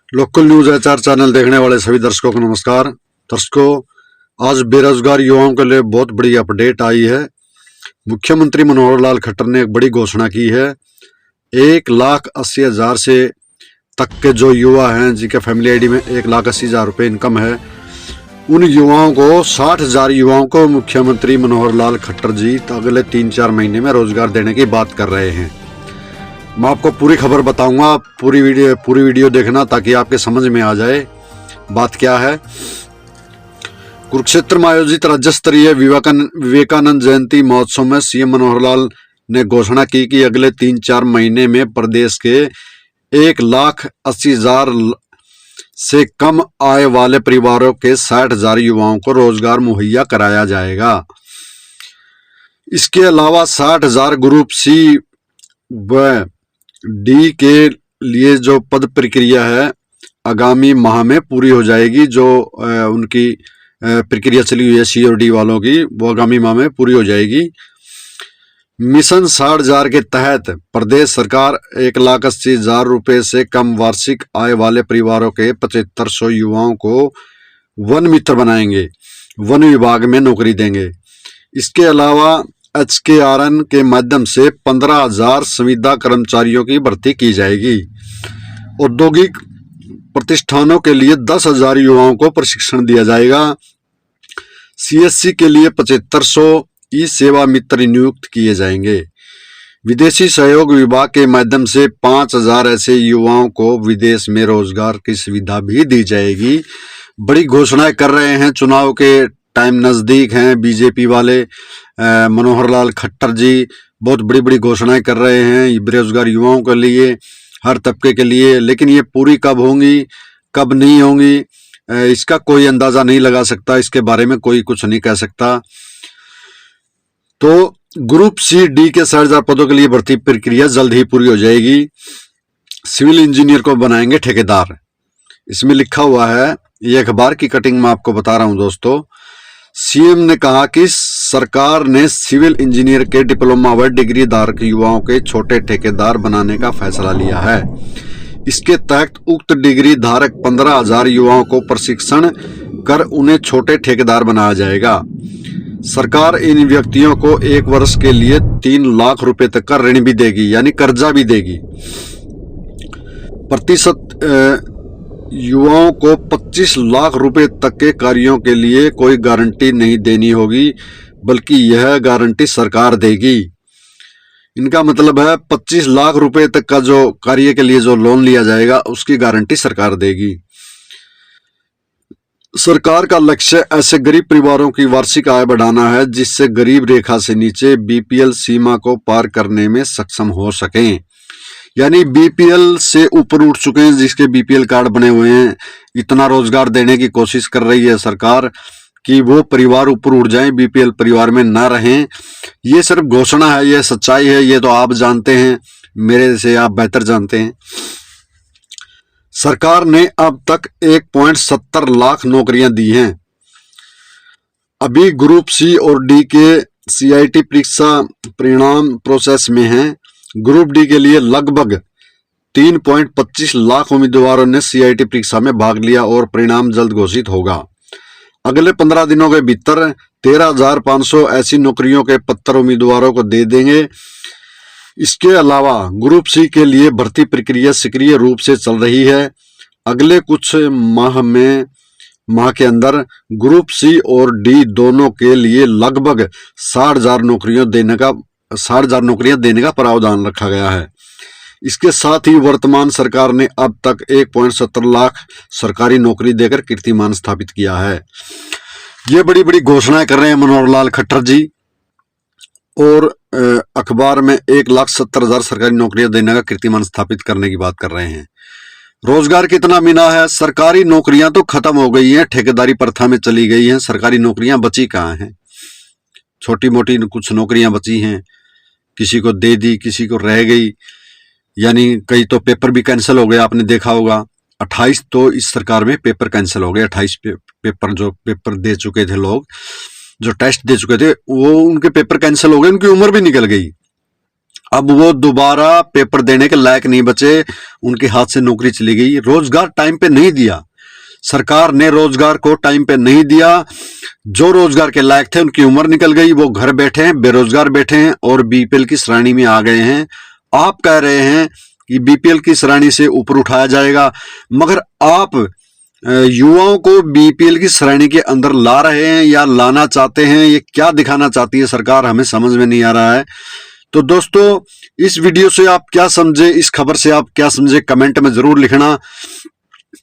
Local news HR channel देखने वाले सभी दर्शकों को नमस्कार। दर्शकों, आज बेरोजगार युवाओं के लिए बहुत बड़ी अपडेट आई है। मुख्यमंत्री मनोहर लाल खट्टर ने एक बड़ी घोषणा की है। 1,80,000 से तक के जो युवा हैं जिनके फैमिली आईडी में 1,80,000 रुपये इनकम है, उन युवाओं को 60,000 युवाओं को मुख्यमंत्री मनोहर लाल खट्टर जी अगले 3-4 महीने में रोजगार देने की बात कर रहे हैं। मैं आपको पूरी खबर बताऊंगा, पूरी वीडियो देखना ताकि आपके समझ में आ जाए बात क्या है। कुरुक्षेत्र में आयोजित राज्य स्तरीय विवेकानंद जयंती महोत्सव में सीएम मनोहर लाल ने घोषणा की कि अगले 3-4 महीने में प्रदेश के 1,80,000 से कम आय वाले परिवारों के 60,000 युवाओं को रोजगार मुहैया कराया जाएगा। इसके अलावा 60,000 ग्रुप सी व डी के लिए जो पद प्रक्रिया है आगामी माह में पूरी हो जाएगी। जो उनकी प्रक्रिया चली हुई है सी और डी वालों की, वो आगामी माह में पूरी हो जाएगी। मिशन 60,000 के तहत प्रदेश सरकार 1,80,000 रुपये से कम वार्षिक आय वाले परिवारों के 7,500 युवाओं को वन मित्र बनाएंगे, वन विभाग में नौकरी देंगे। इसके अलावा HKRN के माध्यम से 15,000 संविदा कर्मचारियों की भर्ती की जाएगी। औद्योगिक प्रतिष्ठानों के लिए 10,000 युवाओं को प्रशिक्षण दिया जाएगा। CSC के लिए 7,500 ई सेवा मित्र नियुक्त किए जाएंगे। विदेशी सहयोग विभाग के माध्यम से 5,000 ऐसे युवाओं को विदेश में रोजगार की सुविधा भी दी जाएगी। बड़ी घोषणाएं कर रहे हैं, चुनाव के टाइम नज़दीक हैं। बीजेपी वाले मनोहर लाल खट्टर जी बहुत बड़ी बड़ी घोषणाएं कर रहे हैं बेरोजगार युवाओं के लिए, हर तबके के लिए। लेकिन ये पूरी कब होंगी कब नहीं होंगी इसका कोई अंदाजा नहीं लगा सकता, इसके बारे में कोई कुछ नहीं कह सकता। तो ग्रुप सी डी के 60,000 पदों के लिए भर्ती प्रक्रिया जल्द ही पूरी हो जाएगी। सिविल इंजीनियर को बनाएंगे ठेकेदार, इसमें लिखा हुआ है। ये अखबार की कटिंग में आपको बता रहा हूं दोस्तों। सीएम ने कहा कि सरकार ने सिविल इंजीनियर के डिप्लोमा व डिग्री धारक युवाओं के छोटे ठेकेदार बनाने का फैसला लिया है। इसके तहत उक्त डिग्री धारक 15,000 युवाओं को प्रशिक्षण कर उन्हें छोटे ठेकेदार बनाया जाएगा। सरकार इन व्यक्तियों को 1 वर्ष के लिए 3 लाख रुपए तक का ऋण भी देगी, यानी कर्जा भी देगी। प्रतिशत युवाओं को 25 लाख रुपए तक के कार्यों के लिए कोई गारंटी नहीं देनी होगी, बल्कि यह गारंटी सरकार देगी। इनका मतलब है 25 लाख रुपए तक का जो कार्य के लिए जो लोन लिया जाएगा उसकी गारंटी सरकार देगी। सरकार का लक्ष्य ऐसे गरीब परिवारों की वार्षिक आय बढ़ाना है जिससे गरीब रेखा से नीचे BPL सीमा को पार करने में सक्षम हो सकें। यानी BPL से ऊपर उठ चुके हैं, जिसके BPL कार्ड बने हुए हैं। इतना रोजगार देने की कोशिश कर रही है सरकार कि वो परिवार ऊपर उठ जाएं, BPL परिवार में ना रहें। ये सिर्फ घोषणा है, ये सच्चाई है, ये तो आप जानते हैं, मेरे से आप बेहतर जानते हैं। सरकार ने अब तक 1.70 लाख नौकरियां दी हैं। अभी ग्रुप सी और डी के CIT परीक्षा परिणाम प्रोसेस में हैं। ग्रुप डी के लिए लगभग 3.25 लाख उम्मीदवारों ने CIT परीक्षा में भाग लिया और परिणाम जल्द घोषित होगा। अगले 15 दिनों के भीतर 13,500 ऐसी नौकरियों के पत्र उम्मीदवारों को दे देंगे। इसके अलावा ग्रुप सी के लिए भर्ती प्रक्रिया सक्रिय रूप से चल रही है। अगले कुछ माह के अंदर ग्रुप सी और डी दोनों के लिए लगभग 60,000 नौकरियां देने का प्रावधान रखा गया है। इसके साथ ही वर्तमान सरकार ने अब तक 1.70 लाख सरकारी नौकरी देकर कीर्तिमान स्थापित किया है। ये बड़ी बड़ी घोषणाएं कर रहे हैं मनोहर लाल खट्टर जी, और अखबार में 1,70,000 सरकारी नौकरियां देने का कीर्तिमान स्थापित करने की बात कर रहे हैं। रोजगार कितना मिला है? सरकारी नौकरियां तो खत्म हो गई हैं, ठेकेदारी प्रथा में चली गई हैं। सरकारी नौकरियां बची कहाँ हैं? छोटी मोटी कुछ नौकरियां बची हैं, किसी को दे दी, किसी को रह गई। यानी कई तो पेपर भी कैंसिल हो गए, आपने देखा होगा। 28 तो इस सरकार में पेपर कैंसिल हो गए। 28 पेपर जो पेपर दे चुके थे लोग, जो टेस्ट दे चुके थे, वो उनके पेपर कैंसिल हो गए, उनकी उम्र भी निकल गई। अब वो दोबारा पेपर देने के लायक नहीं बचे, उनके हाथ से नौकरी चली गई। रोजगार टाइम पे नहीं दिया, सरकार ने रोजगार को टाइम पे नहीं दिया। जो रोजगार के लायक थे उनकी उम्र निकल गई, वो घर बैठे हैं, बेरोजगार बैठे हैं और बीपीएल की श्रेणी में आ गए हैं। आप कह रहे हैं कि बीपीएल की श्रेणी से ऊपर उठाया जाएगा, मगर आप युवाओं को बीपीएल की श्रेणी के अंदर ला रहे हैं या लाना चाहते हैं, ये क्या दिखाना चाहती है सरकार, हमें समझ में नहीं आ रहा है। तो दोस्तों, इस वीडियो से आप क्या समझे, इस खबर से आप क्या समझे, कमेंट में जरूर लिखना।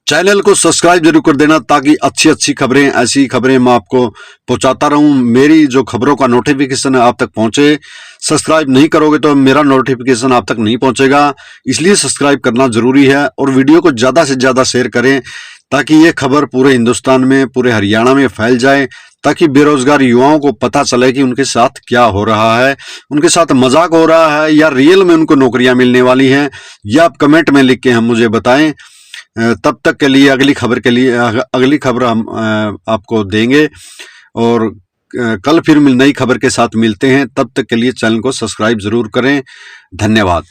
चैनल को सब्सक्राइब जरूर कर देना ताकि अच्छी अच्छी खबरें, ऐसी खबरें मैं आपको पहुंचाता रहूं। मेरी जो खबरों का नोटिफिकेशन है आप तक पहुंचे। सब्सक्राइब नहीं करोगे तो मेरा नोटिफिकेशन आप तक नहीं पहुंचेगा, इसलिए सब्सक्राइब करना जरूरी है और वीडियो को ज्यादा से ज्यादा शेयर करें ताकि ये खबर पूरे हिंदुस्तान में, पूरे हरियाणा में फैल जाए, ताकि बेरोजगार युवाओं को पता चले कि उनके साथ क्या हो रहा है, उनके साथ मजाक हो रहा है या रियल में उनको नौकरियां मिलने वाली हैं। या आप कमेंट में लिख के हम मुझे बताएं। तब तक के लिए अगली खबर हम आपको देंगे और कल फिर नई खबर के साथ मिलते हैं। तब तक के लिए चैनल को सब्सक्राइब जरूर करें। धन्यवाद।